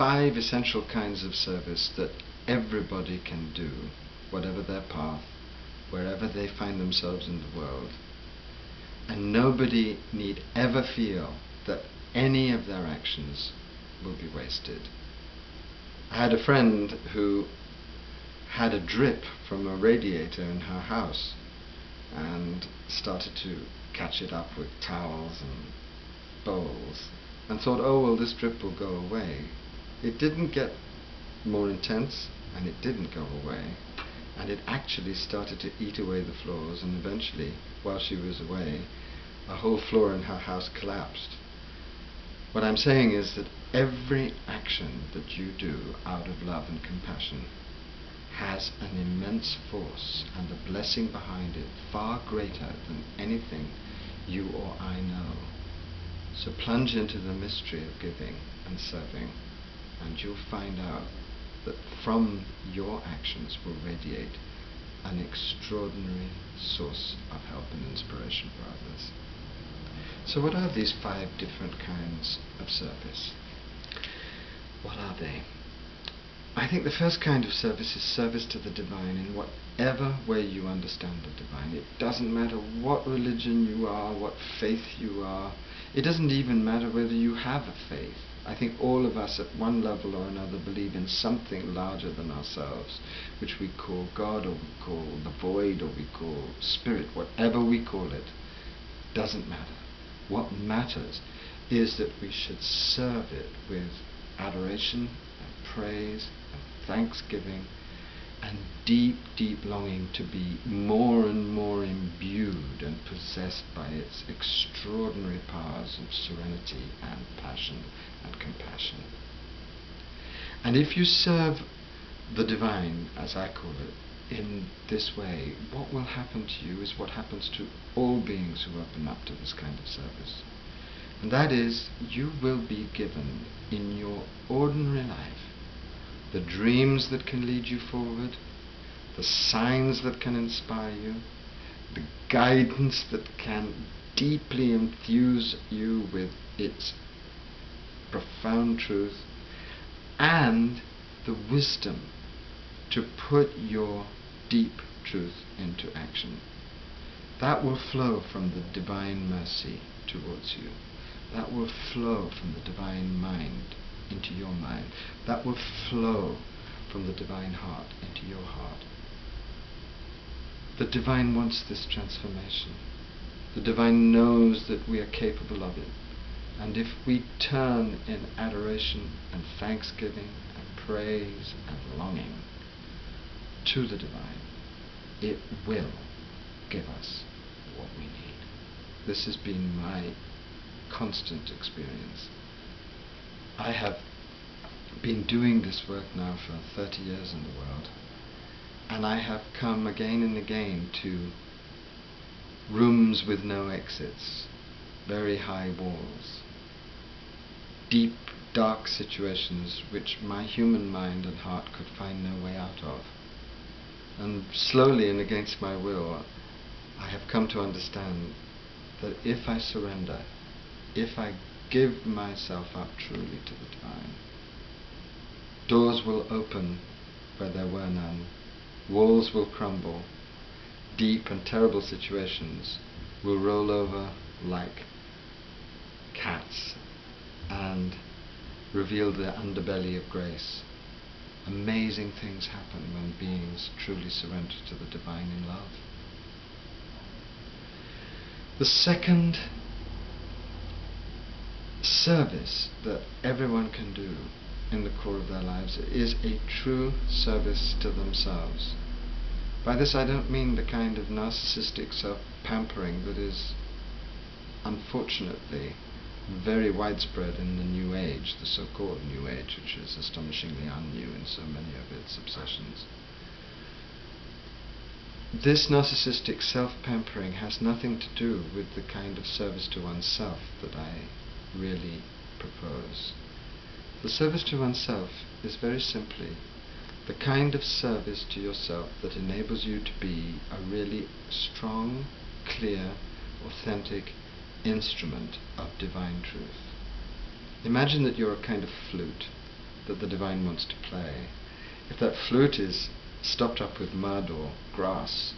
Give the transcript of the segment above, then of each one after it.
5 essential kinds of service that everybody can do, whatever their path, wherever they find themselves in the world. And nobody need ever feel that any of their actions will be wasted. I had a friend who had a drip from a radiator in her house and started to catch it up with towels and bowls and thought, oh well, this drip will go away. It didn't get more intense, and it didn't go away, and it actually started to eat away the floors, and eventually, while she was away, a whole floor in her house collapsed. What I'm saying is that every action that you do out of love and compassion has an immense force and a blessing behind it far greater than anything you or I know. So plunge into the mystery of giving and serving, and you'll find out that from your actions will radiate an extraordinary source of help and inspiration for others. So what are these 5 different kinds of service? What are they? I think the first kind of service is service to the divine in whatever way you understand the divine. It doesn't matter what religion you are, what faith you are. It doesn't even matter whether you have a faith. I think all of us at one level or another believe in something larger than ourselves, which we call God, or we call the void, or we call spirit. Whatever we call it, doesn't matter. What matters is that we should serve it with adoration and praise and thanksgiving and deep, deep longing to be more and more imbued and possessed by its extraordinary powers of serenity and passion and compassion. And if you serve the divine, as I call it, in this way, what will happen to you is what happens to all beings who open up to this kind of service. And that is, you will be given in your ordinary life the dreams that can lead you forward, the signs that can inspire you, the guidance that can deeply infuse you with its profound truth, and the wisdom to put your deep truth into action. That will flow from the divine mercy towards you. That will flow from the divine mind into your mind. That will flow from the divine heart into your heart. The divine wants this transformation. The divine knows that we are capable of it. And if we turn in adoration and thanksgiving and praise and longing to the divine, it will give us what we need. This has been my constant experience. I have been doing this work now for 30 years in the world, and I have come again and again to rooms with no exits, very high walls, deep, dark situations which my human mind and heart could find no way out of. And slowly and against my will, I have come to understand that if I surrender, if I give myself up truly to the divine, doors will open where there were none, walls will crumble, deep and terrible situations will roll over like cats and reveal the underbelly of grace. Amazing things happen when beings truly surrender to the divine in love. The second service that everyone can do in the core of their lives is a true service to themselves. By this I don't mean the kind of narcissistic self-pampering that is unfortunately very widespread in the New Age, the so-called New Age, which is astonishingly un-new in so many of its obsessions. This narcissistic self-pampering has nothing to do with the kind of service to oneself that I really propose. The service to oneself is very simply the kind of service to yourself that enables you to be a really strong, clear, authentic instrument of divine truth. Imagine that you're a kind of flute, that the divine wants to play. If that flute is stopped up with mud or grass,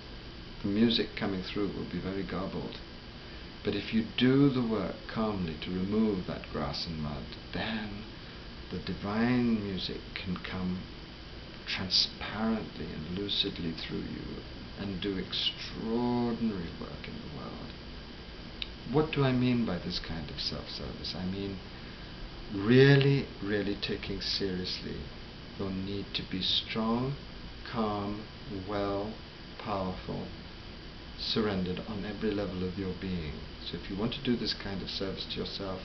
the music coming through will be very garbled. But if you do the work calmly to remove that grass and mud, then the divine music can come transparently and lucidly through you and do extraordinary work in the world. What do I mean by this kind of self-service? I mean really, really taking seriously your need to be strong, calm, well, powerful, surrendered on every level of your being. So if you want to do this kind of service to yourself,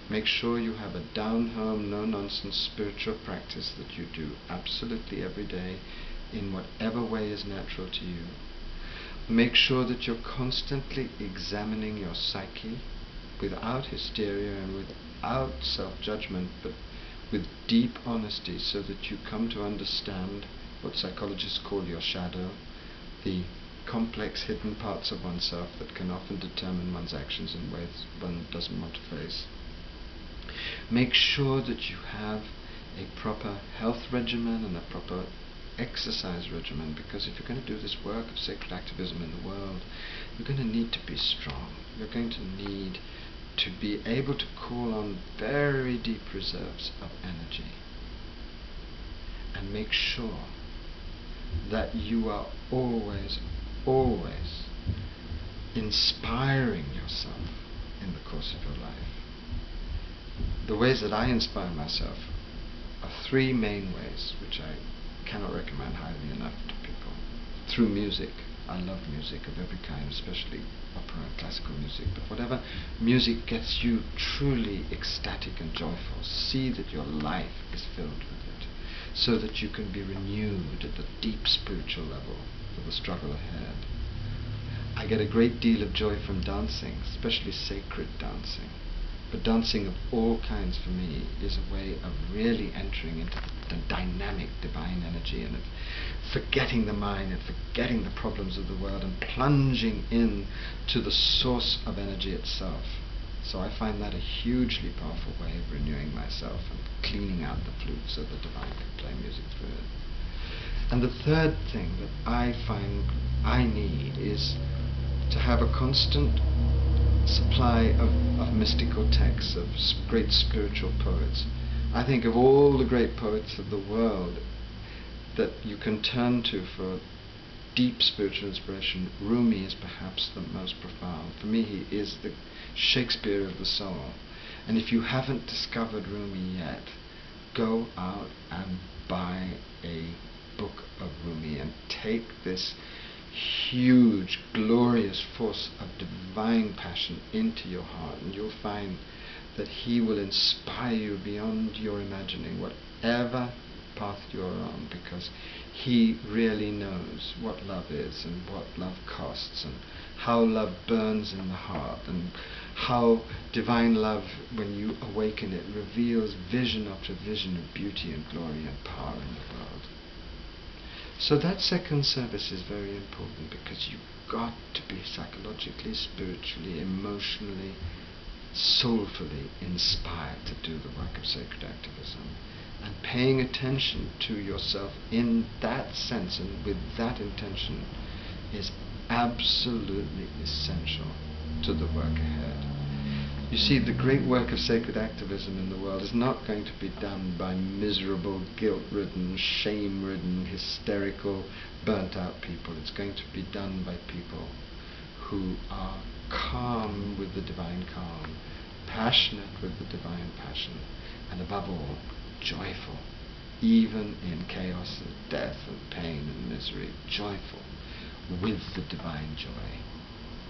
make sure you have a down-home, no-nonsense spiritual practice that you do absolutely every day in whatever way is natural to you. Make sure that you're constantly examining your psyche without hysteria and without self-judgment, but with deep honesty, so that you come to understand what psychologists call your shadow, the complex hidden parts of oneself that can often determine one's actions in ways one doesn't want to face. Make sure that you have a proper health regimen and a proper exercise regimen, because if you're going to do this work of sacred activism in the world, you're going to need to be strong. You're going to need to be able to call on very deep reserves of energy. And make sure that you are always, always inspiring yourself in the course of your life. The ways that I inspire myself are three main ways, which I cannot recommend highly enough to people. Through music. I love music of every kind, especially opera and classical music, but whatever music gets you truly ecstatic and joyful, see that your life is filled with it, so that you can be renewed at the deep spiritual level for the struggle ahead. I get a great deal of joy from dancing, especially sacred dancing. But dancing of all kinds for me is a way of really entering into the dynamic divine energy and of forgetting the mind and forgetting the problems of the world and plunging in to the source of energy itself. So I find that a hugely powerful way of renewing myself and cleaning out the flute so the divine can play music through it. And the third thing that I find I need is to have a constant supply of mystical texts, of great spiritual poets. I think of all the great poets of the world that you can turn to for deep spiritual inspiration, Rumi is perhaps the most profound. For me, he is the Shakespeare of the soul. And if you haven't discovered Rumi yet, go out and buy a book of Rumi and take this huge, glorious force of divine passion into your heart, and you'll find that he will inspire you beyond your imagining, whatever path you're on, because he really knows what love is and what love costs and how love burns in the heart and how divine love, when you awaken it, reveals vision after vision of beauty and glory and power in the world. So that second service is very important, because you've got to be psychologically, spiritually, emotionally, soulfully inspired to do the work of sacred activism. And paying attention to yourself in that sense and with that intention is absolutely essential to the work ahead. You see, the great work of sacred activism in the world is not going to be done by miserable, guilt-ridden, shame-ridden, hysterical, burnt-out people. It's going to be done by people who are calm with the divine calm, passionate with the divine passion, and above all, joyful, even in chaos and death and pain and misery, joyful with the divine joy.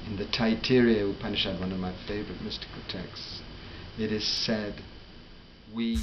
In the Taittiriya Upanishad, one of my favorite mystical texts, it is said, we